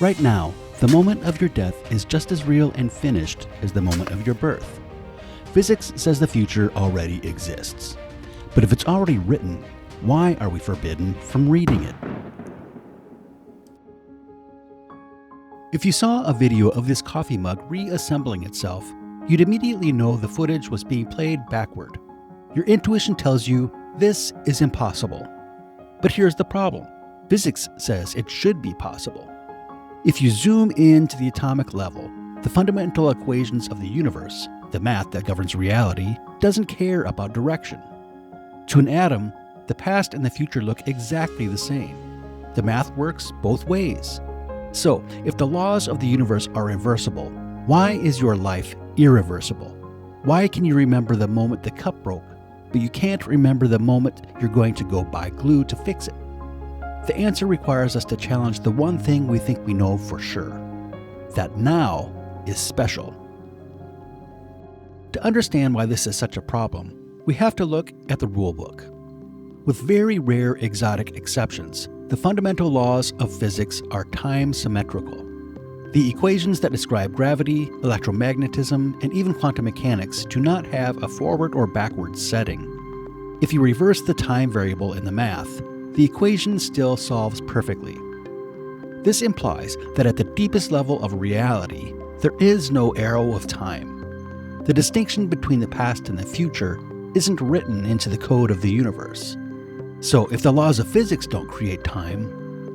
Right now, the moment of your death is just as real and finished as the moment of your birth. Physics says the future already exists. But if it's already written, why are we forbidden from reading it? If you saw a video of this coffee mug reassembling itself, you'd immediately know the footage was being played backward. Your intuition tells you this is impossible. But here's the problem. Physics says it should be possible. If you zoom in to the atomic level, the fundamental equations of the universe, the math that governs reality, doesn't care about direction. To an atom, the past and the future look exactly the same. The math works both ways. So, if the laws of the universe are reversible, why is your life irreversible? Why can you remember the moment the cup broke, but you can't remember the moment you're going to go buy glue to fix it? The answer requires us to challenge the one thing we think we know for sure, that now is special. To understand why this is such a problem, we have to look at the rulebook. With very rare exotic exceptions, the fundamental laws of physics are time symmetrical. The equations that describe gravity, electromagnetism, and even quantum mechanics do not have a forward or backward setting. If you reverse the time variable in the math, the equation still solves perfectly. This implies that at the deepest level of reality, there is no arrow of time. The distinction between the past and the future isn't written into the code of the universe. So if the laws of physics don't create time,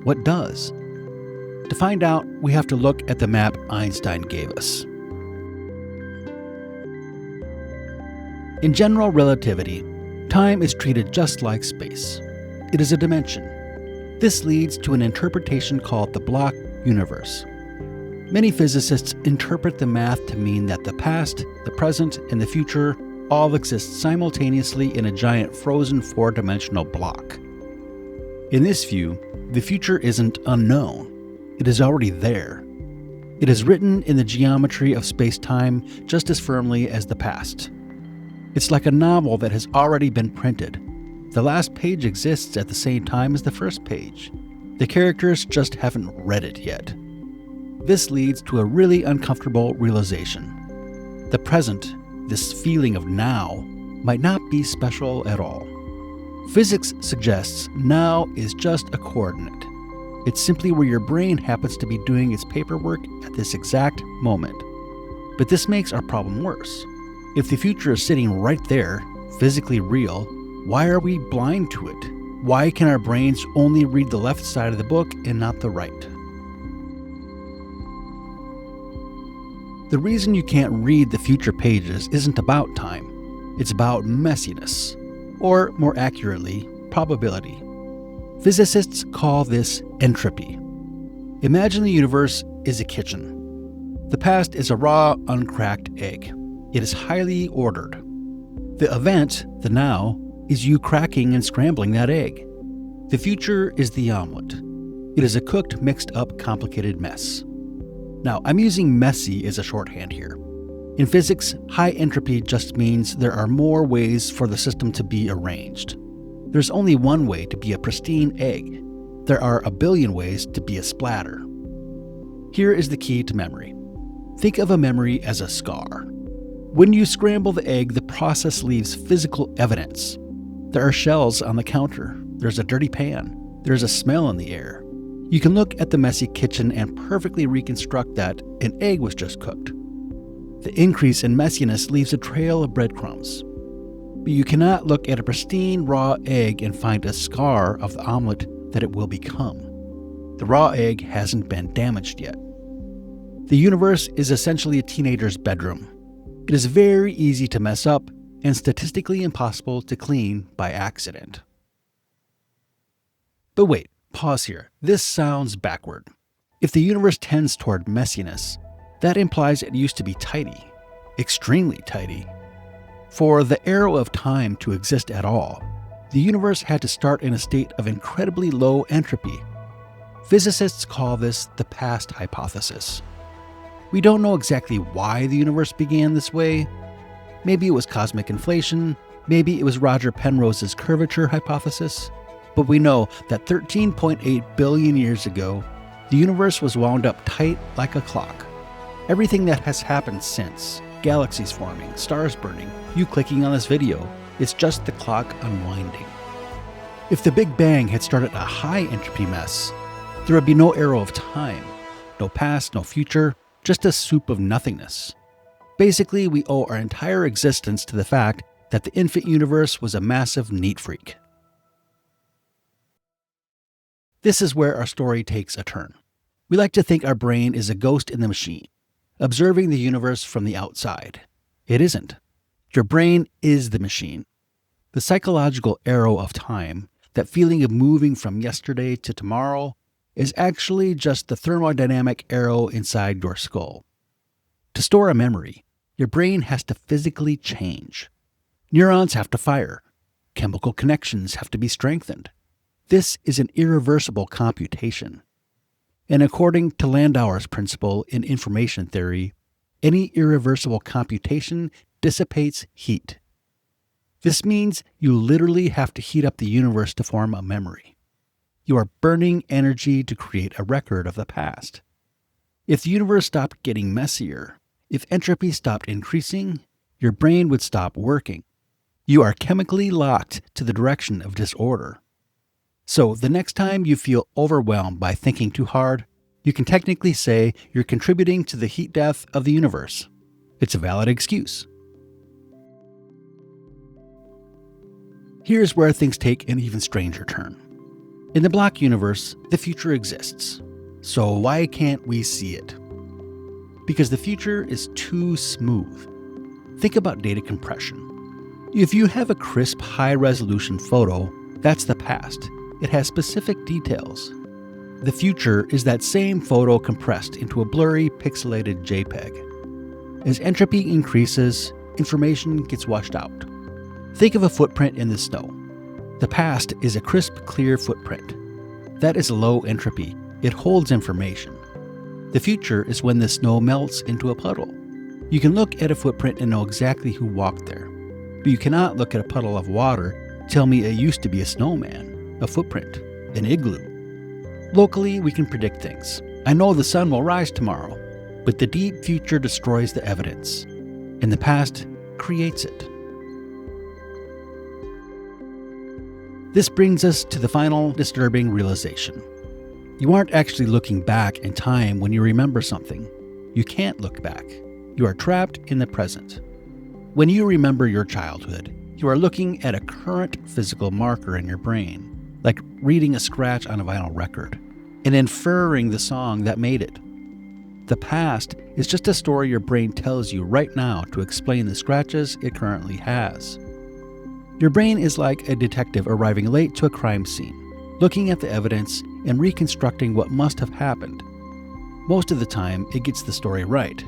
what does? To find out, we have to look at the map Einstein gave us. In general relativity, time is treated just like space. It is a dimension. This leads to an interpretation called the block universe. Many physicists interpret the math to mean that the past, the present, and the future all exist simultaneously in a giant frozen four-dimensional block. In this view, the future isn't unknown. It is already there. It is written in the geometry of space-time just as firmly as the past. It's like a novel that has already been printed. The last page exists at the same time as the first page. The characters just haven't read it yet. This leads to a really uncomfortable realization. The present, this feeling of now, might not be special at all. Physics suggests now is just a coordinate. It's simply where your brain happens to be doing its paperwork at this exact moment. But this makes our problem worse. If the future is sitting right there, physically real, why are we blind to it? Why can our brains only read the left side of the book and not the right? The reason you can't read the future pages isn't about time. It's about messiness, or more accurately, probability. Physicists call this entropy. Imagine the universe is a kitchen. The past is a raw, uncracked egg. It is highly ordered. The event, the now, is you cracking and scrambling that egg. The future is the omelet. It is a cooked, mixed up, complicated mess. Now, I'm using messy as a shorthand here. In physics, high entropy just means there are more ways for the system to be arranged. There's only one way to be a pristine egg. There are a billion ways to be a splatter. Here is the key to memory. Think of a memory as a scar. When you scramble the egg, the process leaves physical evidence. There are shells on the counter. There's a dirty pan. There's a smell in the air. You can look at the messy kitchen and perfectly reconstruct that an egg was just cooked. The increase in messiness leaves a trail of breadcrumbs. But you cannot look at a pristine raw egg and find a scar of the omelet that it will become. The raw egg hasn't been damaged yet. The universe is essentially a teenager's bedroom. It is very easy to mess up and statistically impossible to clean by accident. But wait, pause here. This sounds backward. If the universe tends toward messiness, that implies it used to be tidy, extremely tidy. For the arrow of time to exist at all, the universe had to start in a state of incredibly low entropy. Physicists call this the past hypothesis. We don't know exactly why the universe began this way. Maybe it was cosmic inflation, maybe it was Roger Penrose's curvature hypothesis, but we know that 13.8 billion years ago, The universe was wound up tight like a clock. Everything that has happened since, galaxies forming, stars burning, you clicking on this video, it's just the clock unwinding. If the Big Bang had started a high entropy mess, there would be no arrow of time, no past, no future, just a soup of nothingness. Basically, we owe our entire existence to the fact that the infant universe was a massive neat freak. This is where our story takes a turn. We like to think our brain is a ghost in the machine, observing the universe from the outside. It isn't. Your brain is the machine. The psychological arrow of time, that feeling of moving from yesterday to tomorrow, is actually just the thermodynamic arrow inside your skull. To store a memory, your brain has to physically change. Neurons have to fire. Chemical connections have to be strengthened. This is an irreversible computation. And according to Landauer's principle in information theory, any irreversible computation dissipates heat. This means you literally have to heat up the universe to form a memory. You are burning energy to create a record of the past. If the universe stopped getting messier, if entropy stopped increasing, your brain would stop working. You are chemically locked to the direction of disorder. So the next time you feel overwhelmed by thinking too hard, you can technically say you're contributing to the heat death of the universe. It's a valid excuse. Here's where things take an even stranger turn. In the block universe, the future exists. So why can't we see it? Because the future is too smooth. Think about data compression. If you have a crisp, high-resolution photo, that's the past. It has specific details. The future is that same photo compressed into a blurry, pixelated JPEG. As entropy increases, information gets washed out. Think of a footprint in the snow. The past is a crisp, clear footprint. That is low entropy. It holds information. The future is when the snow melts into a puddle. You can look at a footprint and know exactly who walked there. But you cannot look at a puddle of water, tell me it used to be a snowman, a footprint, an igloo. Locally, we can predict things. I know the sun will rise tomorrow, but the deep future destroys the evidence, and the past creates it. This brings us to the final disturbing realization. You aren't actually looking back in time when you remember something. You can't look back. You are trapped in the present. When you remember your childhood, you are looking at a current physical marker in your brain, like reading a scratch on a vinyl record, and inferring the song that made it. The past is just a story your brain tells you right now to explain the scratches it currently has. Your brain is like a detective arriving late to a crime scene, looking at the evidence and reconstructing what must have happened. Most of the time, it gets the story right,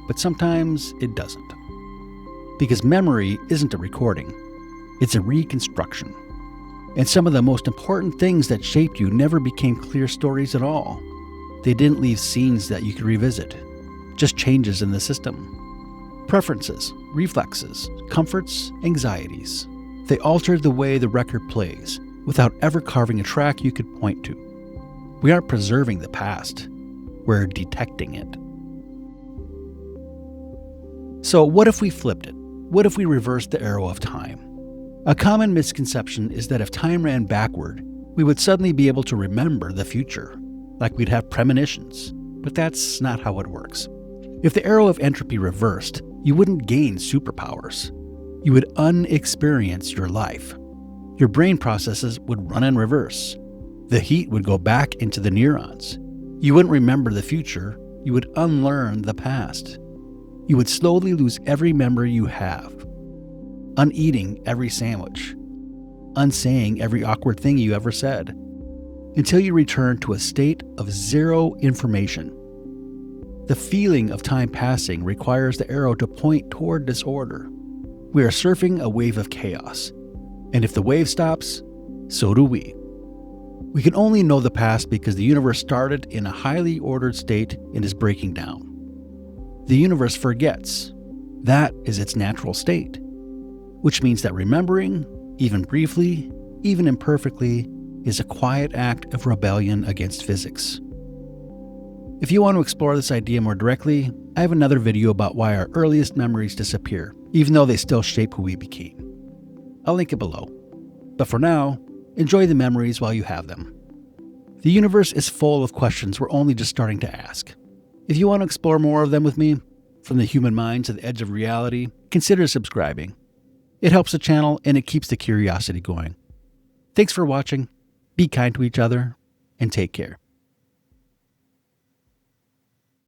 but sometimes it doesn't. Because memory isn't a recording, it's a reconstruction. And some of the most important things that shaped you never became clear stories at all. They didn't leave scenes that you could revisit, just changes in the system. Preferences, reflexes, comforts, anxieties. They altered the way the record plays, without ever carving a track you could point to. We aren't preserving the past, we're detecting it. So what if we flipped it? What if we reversed the arrow of time? A common misconception is that if time ran backward, we would suddenly be able to remember the future, like we'd have premonitions. But that's not how it works. If the arrow of entropy reversed, you wouldn't gain superpowers. You would unexperience your life. Your brain processes would run in reverse. The heat would go back into the neurons. You wouldn't remember the future. You would unlearn the past. You would slowly lose every memory you have. Uneating every sandwich. Unsaying every awkward thing you ever said. Until you return to a state of zero information. The feeling of time passing requires the arrow to point toward disorder. We are surfing a wave of chaos. And if the wave stops, so do we. We can only know the past because the universe started in a highly ordered state and is breaking down. The universe forgets. That is its natural state. Which means that remembering, even briefly, even imperfectly, is a quiet act of rebellion against physics. If you want to explore this idea more directly, I have another video about why our earliest memories disappear, even though they still shape who we became. I'll link it below. But for now, enjoy the memories while you have them. The universe is full of questions we're only just starting to ask. If you want to explore more of them with me, from the human mind to the edge of reality, consider subscribing. It helps the channel and it keeps the curiosity going. Thanks for watching, be kind to each other, and take care.